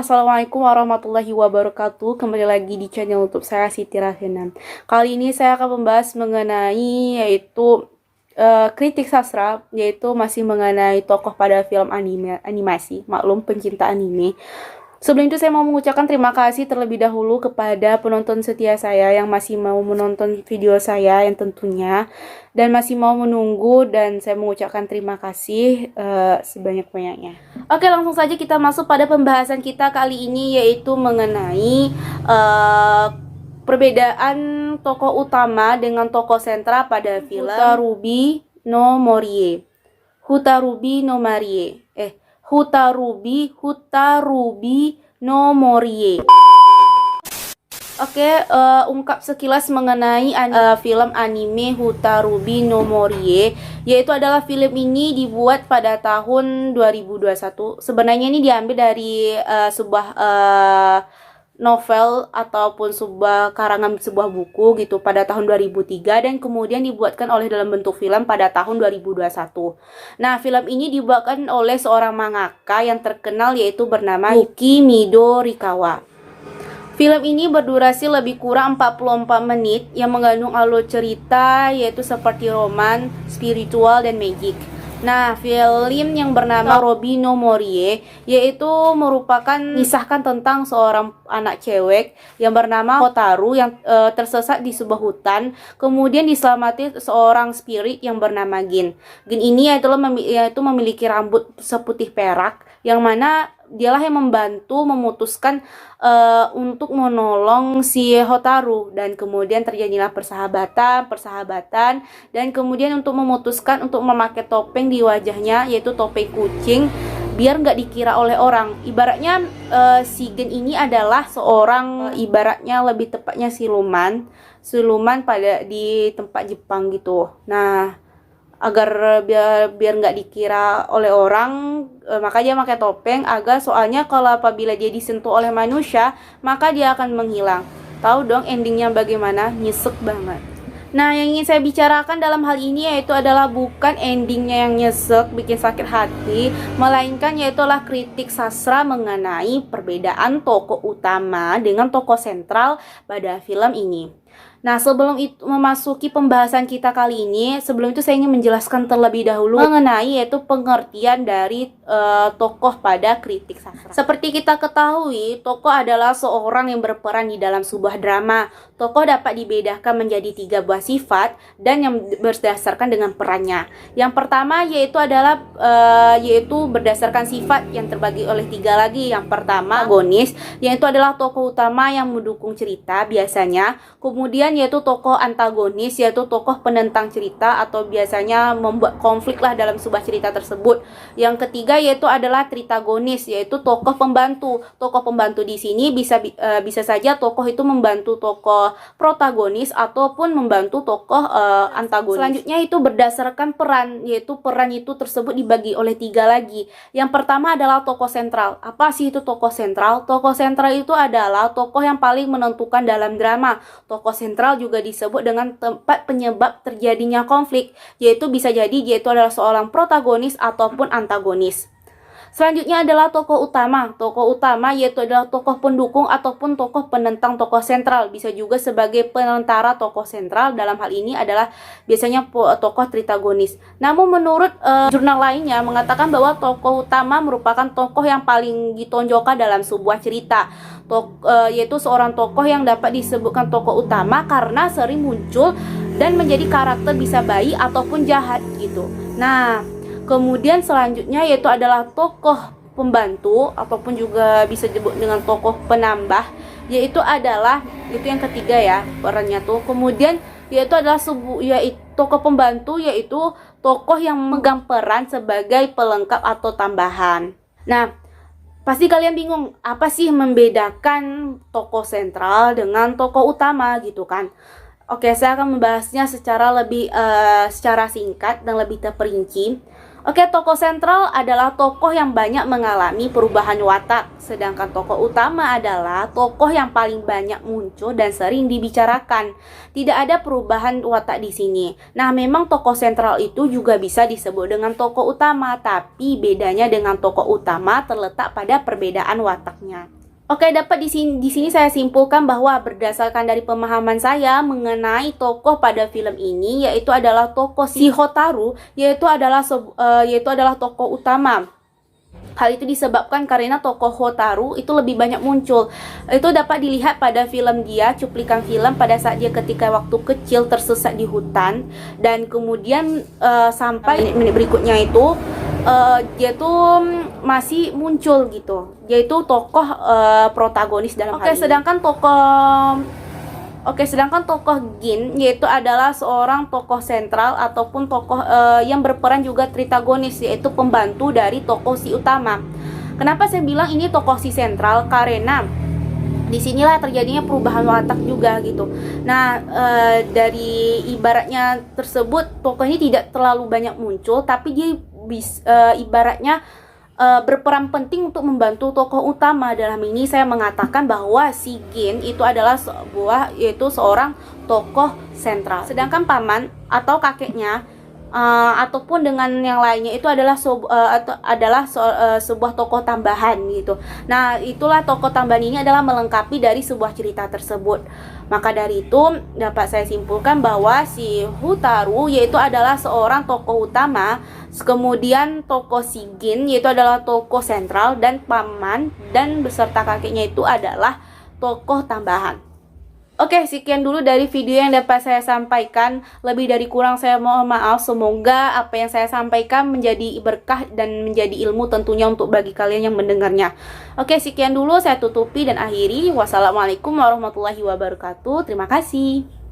Assalamualaikum warahmatullahi wabarakatuh. Kembali lagi di channel YouTube saya Siti Rafinan. Kali ini saya akan membahas mengenai yaitu kritik sastra, yaitu masih mengenai tokoh pada film animasi. Maklum pencinta anime. Sebelum itu saya mau mengucapkan terima kasih terlebih dahulu kepada penonton setia saya yang masih mau menonton video saya yang tentunya dan masih mau menunggu, dan saya mengucapkan terima kasih sebanyak-banyaknya. Oke, langsung saja kita masuk pada pembahasan kita kali ini, yaitu mengenai perbedaan tokoh utama dengan tokoh sentra pada film Hutarubi no Morie. Hutarubi no Morie. Hutarubi no Morie. Oke, ungkap sekilas mengenai film anime Hutarubi no Morie, yaitu adalah film ini dibuat pada tahun 2021. Sebenarnya ini diambil dari sebuah novel ataupun sebuah karangan sebuah buku gitu pada tahun 2003, dan kemudian dibuatkan oleh dalam bentuk film pada tahun 2021. Nah, film ini dibuatkan oleh seorang mangaka yang terkenal yaitu bernama Yuki Midorikawa. Film ini berdurasi lebih kurang 44 menit yang mengandung alur cerita yaitu seperti roman, spiritual, dan magic. Nah, film yang bernama Hutarubi no Morie yaitu merupakan mengisahkan tentang seorang anak cewek yang bernama Hotaru yang tersesat di sebuah hutan, kemudian diselamatkan seorang spirit yang bernama Gin. Gin ini yaitu memiliki rambut seputih perak, yang mana dialah yang membantu memutuskan untuk menolong si Hotaru, dan kemudian terjadilah persahabatan, dan kemudian untuk memutuskan untuk memakai topeng di wajahnya yaitu topeng kucing biar nggak dikira oleh orang. Ibaratnya si Gen ini adalah seorang ibaratnya lebih tepatnya siluman pada di tempat Jepang gitu. Nah, agar biar nggak dikira oleh orang, maka dia pakai topeng agar soalnya kalau apabila dia disentuh oleh manusia maka dia akan menghilang. Tahu dong endingnya bagaimana? Nyesek banget. Nah, yang ingin saya bicarakan dalam hal ini yaitu adalah bukan endingnya yang nyesek bikin sakit hati, melainkan yaitulah kritik sastra mengenai perbedaan tokoh utama dengan tokoh sentral pada film ini. Nah, sebelum itu memasuki pembahasan kita kali ini, sebelum itu saya ingin menjelaskan terlebih dahulu mengenai yaitu pengertian dari tokoh pada kritik sastra. Seperti kita ketahui, tokoh adalah seorang yang berperan di dalam sebuah drama. Tokoh dapat dibedakan menjadi 3 buah sifat dan yang berdasarkan dengan perannya. Yang pertama yaitu adalah yaitu berdasarkan sifat yang terbagi oleh 3 lagi. Yang pertama agonis, yaitu adalah tokoh utama yang mendukung cerita biasanya. Kemudian yaitu tokoh antagonis, yaitu tokoh penentang cerita atau biasanya membuat konflik lah dalam sebuah cerita tersebut. Yang ketiga yaitu adalah tritagonis, yaitu tokoh pembantu. Tokoh pembantu di sini bisa saja tokoh itu membantu tokoh protagonis ataupun membantu tokoh antagonis. Selanjutnya itu berdasarkan peran, yaitu peran itu tersebut dibagi oleh 3 lagi. Yang pertama adalah tokoh sentral. Apa sih itu tokoh sentral? Tokoh sentral itu adalah tokoh yang paling menentukan dalam drama. Tokoh sentral juga disebut dengan tempat penyebab terjadinya konflik, yaitu bisa jadi yaitu adalah seorang protagonis ataupun antagonis. Selanjutnya adalah tokoh utama. Tokoh utama yaitu adalah tokoh pendukung ataupun tokoh penentang tokoh sentral. Bisa juga sebagai penentara tokoh sentral. Dalam hal ini adalah biasanya tokoh tritagonis. Namun menurut jurnal lainnya mengatakan bahwa tokoh utama merupakan tokoh yang paling ditonjolkan dalam sebuah cerita. Yaitu seorang tokoh yang dapat disebutkan tokoh utama karena sering muncul dan menjadi karakter bisa baik ataupun jahat gitu. Nah, kemudian selanjutnya yaitu adalah tokoh pembantu ataupun juga bisa disebut dengan tokoh penambah, yaitu adalah itu yang ketiga ya perannya tuh. Kemudian yaitu adalah tokoh pembantu yaitu tokoh yang memegang peran sebagai pelengkap atau tambahan. Nah, pasti kalian bingung apa sih membedakan tokoh sentral dengan tokoh utama gitu kan. Oke, saya akan membahasnya secara singkat dan lebih terperinci. Oke, tokoh sentral adalah tokoh yang banyak mengalami perubahan watak, sedangkan tokoh utama adalah tokoh yang paling banyak muncul dan sering dibicarakan. Tidak ada perubahan watak di sini. Nah, memang tokoh sentral itu juga bisa disebut dengan tokoh utama, tapi bedanya dengan tokoh utama terletak pada perbedaan wataknya. Oke, dapat di sini saya simpulkan bahwa berdasarkan dari pemahaman saya mengenai tokoh pada film ini, yaitu adalah tokoh si Hotaru, yaitu adalah tokoh utama. Hal itu disebabkan karena tokoh Hotaru itu lebih banyak muncul. Itu dapat dilihat pada film dia, cuplikan film pada saat dia ketika waktu kecil tersesat di hutan, dan kemudian sampai menit berikutnya itu dia tuh masih muncul gitu. Dia itu tokoh protagonis dalam hal ini. Sedangkan tokoh Gin yaitu adalah seorang tokoh sentral ataupun tokoh yang berperan juga tritagonis, yaitu pembantu dari tokoh si utama. Kenapa saya bilang ini tokoh si sentral? Karena disinilah terjadinya perubahan watak juga gitu. Nah, dari ibaratnya tersebut tokoh ini tidak terlalu banyak muncul, tapi dia ibaratnya berperan penting untuk membantu tokoh utama. Dalam ini saya mengatakan bahwa si Gin itu adalah seorang tokoh sentral. Sedangkan paman atau kakeknya ataupun dengan yang lainnya itu adalah sebuah tokoh tambahan gitu. Nah, itulah tokoh tambahan ini adalah melengkapi dari sebuah cerita tersebut. Maka dari itu dapat saya simpulkan bahwa si Hotaru yaitu adalah seorang tokoh utama, kemudian tokoh si Gin yaitu adalah tokoh sentral, dan paman dan beserta kakeknya itu adalah tokoh tambahan. Oke, sekian dulu dari video yang dapat saya sampaikan. Lebih dari kurang saya mohon maaf. Semoga apa yang saya sampaikan menjadi berkah dan menjadi ilmu tentunya untuk bagi kalian yang mendengarnya. Oke, sekian dulu saya tutupi dan akhiri. Wassalamualaikum warahmatullahi wabarakatuh. Terima kasih.